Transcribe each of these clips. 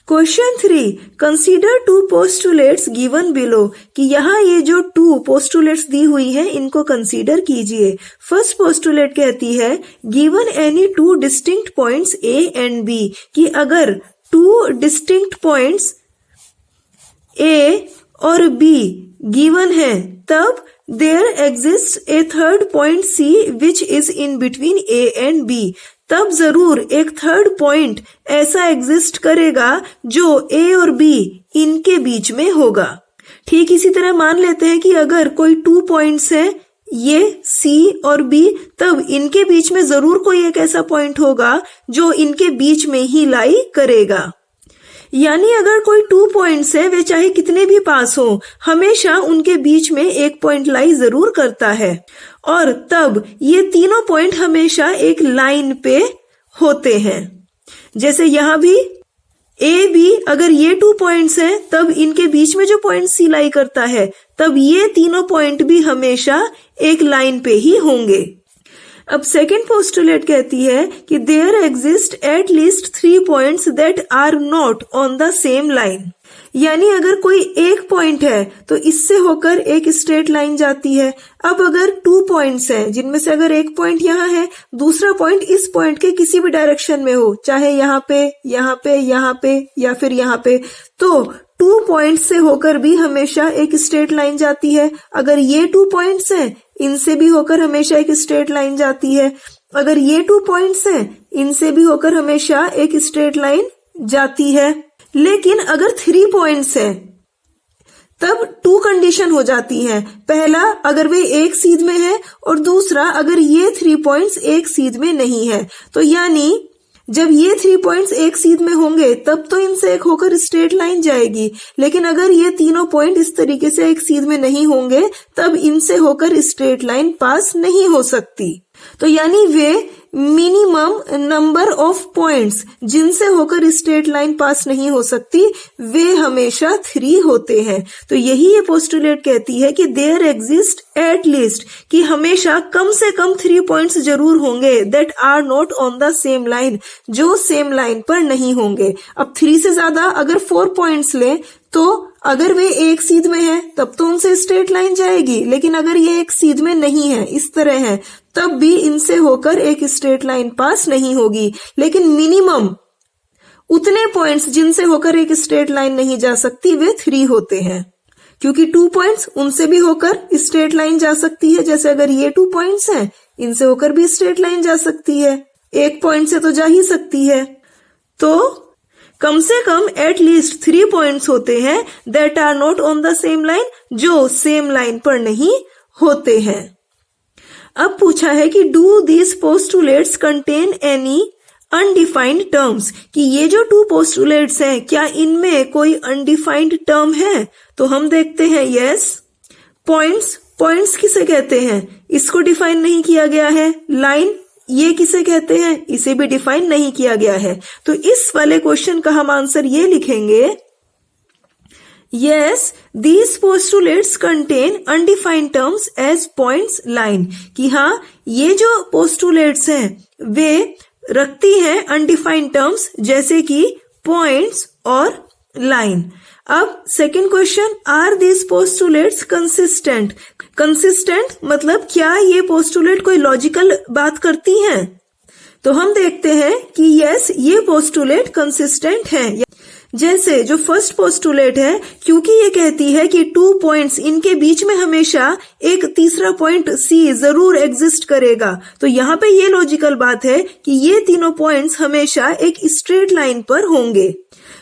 Question 3, consider two postulates given below, कि यहाँ ये जो 2 पोस्टुलेट्स दी हुई है इनको कंसीडर कीजिए। फर्स्ट पोस्टुलेट कहती है given any 2 distinct points A and B, कि अगर 2 डिस्टिंक्ट पॉइंट्स ए और बी गिवन है तब there exist a third point C which is in between A and B, तब जरूर एक थर्ड पॉइंट ऐसा एग्जिस्ट करेगा जो ए और बी इनके बीच में होगा। ठीक इसी तरह मान लेते हैं कि अगर कोई 2 पॉइंट्स है ये सी और बी, तब इनके बीच में जरूर कोई एक ऐसा पॉइंट होगा जो इनके बीच में ही लाई करेगा। यानी अगर कोई 2 पॉइंट्स है वे चाहे कितने भी पास हो, हमेशा उनके बीच में एक पॉइंट लाई जरूर करता है, और तब ये तीनों पॉइंट हमेशा एक लाइन पे होते हैं। जैसे यहाँ भी ए बी, अगर ये 2 पॉइंट्स हैं तब इनके बीच में जो पॉइंट सी लाई करता है, तब ये तीनों पॉइंट भी हमेशा एक लाइन पे ही होंगे। अब सेकेंड पोस्टुलेट कहती है कि there exist at least 3 points that are not on the same line, यानी अगर कोई एक पॉइंट है तो इससे होकर एक स्ट्रेट लाइन जाती है। अब अगर 2 पॉइंट्स हैं जिनमें से अगर एक पॉइंट यहाँ है, दूसरा पॉइंट इस पॉइंट के किसी भी डायरेक्शन में हो, चाहे यहाँ पे, यहाँ पे, यहाँ पे या फिर यहाँ पे, तो 2 पॉइंट्स से होकर भी हमेशा एक स्ट्रेट लाइन जाती है। अगर ये 2 पॉइंट्स हैं इनसे भी होकर हमेशा एक स्ट्रेट लाइन जाती है। अगर ये 2 पॉइंट्स हैं इनसे भी होकर हमेशा एक स्ट्रेट लाइन जाती है। लेकिन अगर 3 पॉइंट्स हैं तब 2 कंडीशन हो जाती हैं। पहला, अगर वे एक सीध में है, और दूसरा अगर ये 3 पॉइंट्स एक सीध में नहीं है। तो यानी जब ये 3 पॉइंट्स एक सीध में होंगे तब तो इनसे एक होकर स्ट्रेट लाइन जाएगी, लेकिन अगर ये तीनों पॉइंट इस तरीके से एक सीध में नहीं होंगे तब इनसे होकर स्ट्रेट लाइन पास नहीं हो सकती। तो यानी वे मिनिमम नंबर ऑफ पॉइंट्स जिनसे होकर स्ट्रेट लाइन पास नहीं हो सकती वे हमेशा 3 होते हैं। तो यही ये पोस्टुलेट कहती है कि देयर एग्जिस्ट एट लीस्ट, कि हमेशा कम से कम 3 पॉइंट्स जरूर होंगे that are not on the same line, जो सेम लाइन पर नहीं होंगे। अब 3 से ज्यादा अगर 4 पॉइंट्स ले तो अगर वे एक सीध में है तब तो उनसे स्ट्रेट लाइन जाएगी, लेकिन अगर ये एक सीध में नहीं है, इस तरह है, तब भी इनसे होकर एक स्ट्रेट लाइन पास नहीं होगी। लेकिन मिनिमम उतने पॉइंट्स जिनसे होकर एक स्ट्रेट लाइन नहीं जा सकती वे 3 होते हैं, क्योंकि 2 पॉइंट्स उनसे भी होकर स्ट्रेट लाइन जा सकती है। जैसे अगर ये 2 पॉइंट्स हैं इनसे होकर भी स्ट्रेट लाइन जा सकती है, एक पॉइंट से तो जा ही सकती है। तो कम से कम एट लीस्ट 3 पॉइंट्स होते हैं that are not on the same line, जो सेम लाइन पर नहीं होते हैं। अब पूछा है कि do these postulates contain any undefined terms, कि ये जो 2 पोस्टुलेट्स हैं क्या इनमें कोई अनडिफाइंड टर्म है। तो हम देखते हैं यस। पॉइंट्स किसे कहते हैं, इसको डिफाइन नहीं किया गया है। लाइन ये किसे कहते हैं, इसे भी डिफाइन नहीं किया गया है। तो इस वाले क्वेश्चन का हम आंसर ये लिखेंगे, yes these postulates contain undefined terms as points line, कि हाँ ये जो पोस्टुलेट्स हैं वे रखती हैं अनडिफाइंड टर्म्स जैसे कि पॉइंट्स और लाइन। अब second question, are these postulates consistent. Consistent मतलब क्या ये पोस्टुलेट कोई लॉजिकल बात करती हैं। तो हम देखते हैं कि यस ये पोस्टुलेट कंसिस्टेंट है। जैसे जो फर्स्ट पोस्टुलेट है, क्योंकि ये कहती है कि 2 पॉइंट्स इनके बीच में हमेशा एक तीसरा पॉइंट सी जरूर एग्जिस्ट करेगा, तो यहाँ पे ये लॉजिकल बात है कि ये तीनों पॉइंट्स हमेशा एक स्ट्रेट लाइन पर होंगे।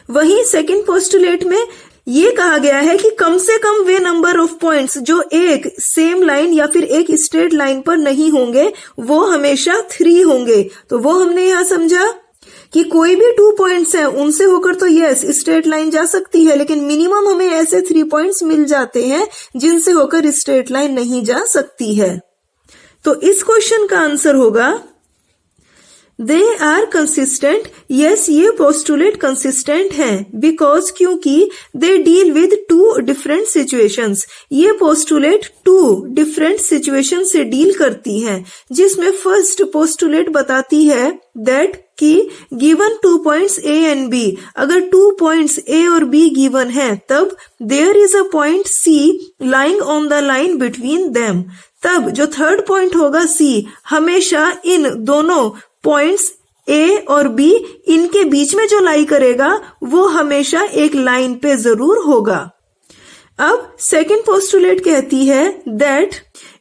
वहीं सेकंड पोस्टुलेट में ये कहा गया है कि कम से कम वे नंबर ऑफ पॉइंट्स जो एक सेम लाइन या फिर एक स्ट्रेट लाइन पर नहीं होंगे वो हमेशा 3 होंगे। तो वो हमने यहाँ समझा कि कोई भी 2 पॉइंट्स हैं उनसे होकर तो यस स्ट्रेट लाइन जा सकती है, लेकिन मिनिमम हमें ऐसे 3 पॉइंट्स मिल जाते हैं जिनसे होकर स्ट्रेट लाइन नहीं जा सकती है। तो इस क्वेश्चन का आंसर होगा दे आर कंसिस्टेंट, यस ये पोस्टुलेट कंसिस्टेंट है, बिकॉज क्योंकि they deal with two different situations, ये पोस्टुलेट टू डिफरेंट सिचुएशन से डील करती हैं, जिसमें फर्स्ट पोस्टुलेट बताती है दैट कि given 2 points A and b, अगर 2 पॉइंट्स ए और बी गिवन है तब there is a point c lying on the line between them, तब जो थर्ड पॉइंट होगा सी हमेशा इन दोनों पॉइंट्स ए और बी इनके बीच में जो लाई करेगा वो हमेशा एक लाइन पे जरूर होगा। अब सेकंड पोस्टुलेट कहती है that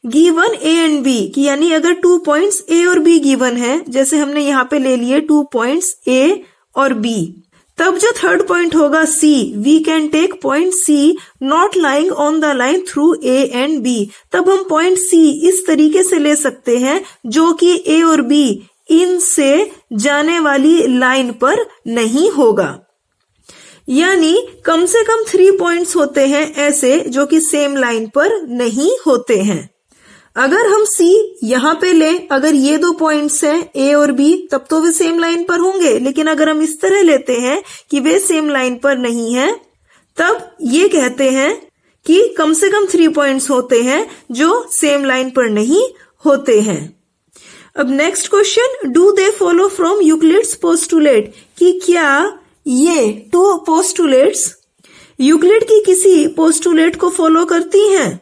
given A and B, कि यानी अगर 2 पॉइंट्स ए और बी गिवन है, जैसे हमने यहाँ पे ले लिए 2 पॉइंट्स ए और बी, तब जो थर्ड पॉइंट होगा C, we can take point C not lying on the line through A and B, तब हम पॉइंट सी इस तरीके से ले सकते हैं जो कि ए और बी इनसे जाने वाली लाइन पर नहीं होगा। यानी कम से कम 3 पॉइंट्स होते हैं ऐसे जो कि सेम लाइन पर नहीं होते हैं। अगर हम C यहाँ पे लें, अगर ये 2 पॉइंट्स हैं A और B, तब तो वे सेम लाइन पर होंगे, लेकिन अगर हम इस तरह लेते हैं कि वे सेम लाइन पर नहीं हैं, तब ये कहते हैं कि कम से कम 3 पॉइंट्स होते हैं जो सेम लाइन पर नहीं होते हैं। अब next question, do they follow from Euclid's postulate, कि क्या ये 2 पोस्टुलेट्स यूक्लिड की किसी पोस्टुलेट को फॉलो करती हैं?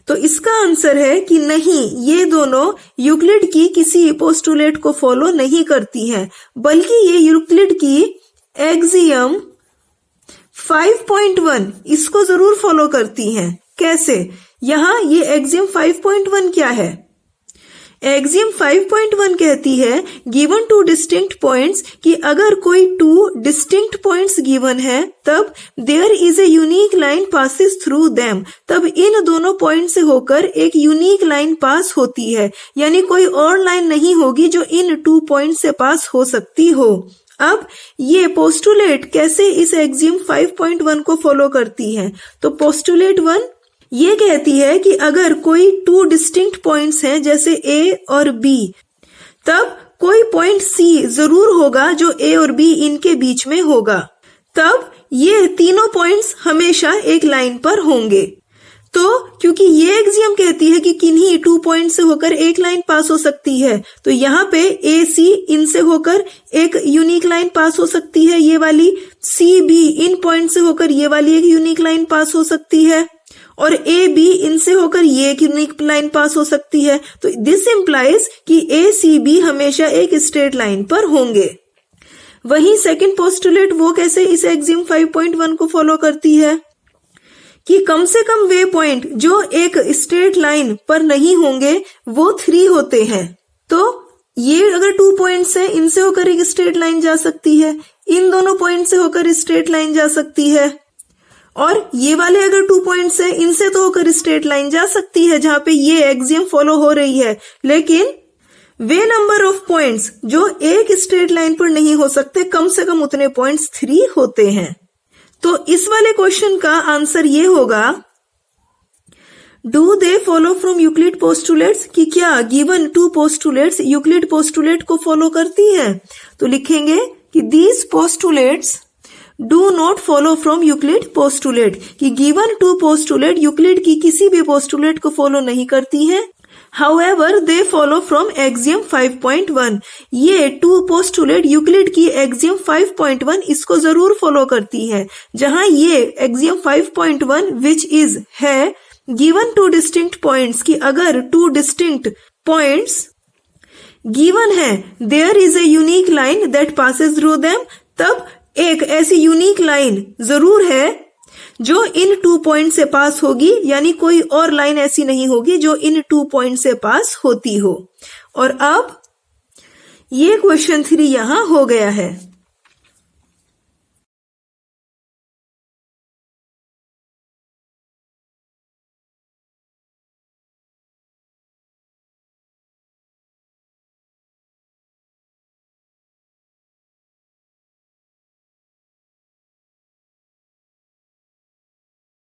तो इसका आंसर है कि नहीं, ये दोनों यूक्लिड की किसी पोस्टुलेट को फॉलो नहीं करती हैं, बल्कि ये यूक्लिड की एक्सियम 5.1 इसको जरूर फॉलो करती हैं। कैसे? यहाँ ये एक्सियम 5.1 क्या है? एक्सियम 5.1 कहती है गिवन 2 डिस्टिंक्ट पॉइंट्स, कि अगर कोई 2 डिस्टिंक्ट पॉइंट्स गिवन है तब there is a unique line passes through them, तब इन दोनों पॉइंट से होकर एक यूनिक लाइन पास होती है, यानी कोई और लाइन नहीं होगी जो इन 2 पॉइंट से पास हो सकती हो। अब ये पोस्टुलेट कैसे इस एक्सियम 5.1 को फॉलो करती है? तो पोस्टुलेट 1 ये कहती है कि अगर कोई 2 डिस्टिंक्ट पॉइंट्स हैं जैसे A और B, तब कोई पॉइंट C जरूर होगा जो A और B इनके बीच में होगा, तब ये तीनों पॉइंट्स हमेशा एक लाइन पर होंगे। तो क्योंकि ये एक्सियम कहती है कि किन्हीं 2 पॉइंट से होकर एक लाइन पास हो सकती है, तो यहाँ पे AC इनसे होकर एक यूनिक लाइन पास हो सकती है, ये वाली CB इन पॉइंट से होकर ये वाली एक यूनिक लाइन पास हो सकती है, और ए बी इनसे होकर ये एक यूनिक लाइन पास हो सकती है। तो दिस इंप्लाइज कि ए सी बी हमेशा एक स्ट्रेट लाइन पर होंगे। वहीं सेकंड पोस्टुलेट वो कैसे इस एक्सियम 5.1 को फॉलो करती है कि कम से कम वे पॉइंट जो एक स्ट्रेट लाइन पर नहीं होंगे वो 3 होते हैं। तो ये अगर 2 पॉइंट्स हैं, इनसे होकर एक स्ट्रेट लाइन जा सकती है, इन दोनों पॉइंट से होकर स्ट्रेट लाइन जा सकती है, और ये वाले अगर 2 पॉइंट्स हैं, इनसे तो होकर स्ट्रेट लाइन जा सकती है जहां पे ये एक्सियम फॉलो हो रही है, लेकिन वे नंबर ऑफ पॉइंट्स जो एक स्ट्रेट लाइन पर नहीं हो सकते, कम से कम उतने पॉइंट्स 3 होते हैं। तो इस वाले क्वेश्चन का आंसर ये होगा, do they follow from Euclid postulates, कि क्या गिवन 2 पोस्टुलेट्स यूक्लिड पोस्टुलेट को फॉलो करती हैं? तो लिखेंगे कि these postulates do not follow from Euclid postulate, कि गिवन 2 पोस्टुलेट यूक्लिड की किसी भी पोस्टुलेट को फॉलो नहीं करती हैं। However, they follow from axiom 5.1. ये 2 पोस्टुलेट यूक्लिड की एक्सियम 5.1 इसको जरूर फॉलो करती है, जहां ये एक्सियम 5.1 विच इज है गिवन 2 डिस्टिंक्ट पॉइंट्स, की अगर 2 डिस्टिंक्ट पॉइंट्स गिवन है there is a unique line that passes through them, तब एक ऐसी यूनिक लाइन जरूर है जो इन 2 पॉइंट से पास होगी, यानी कोई और लाइन ऐसी नहीं होगी जो इन 2 पॉइंट से पास होती हो। और अब ये क्वेश्चन 3 यहां हो गया है।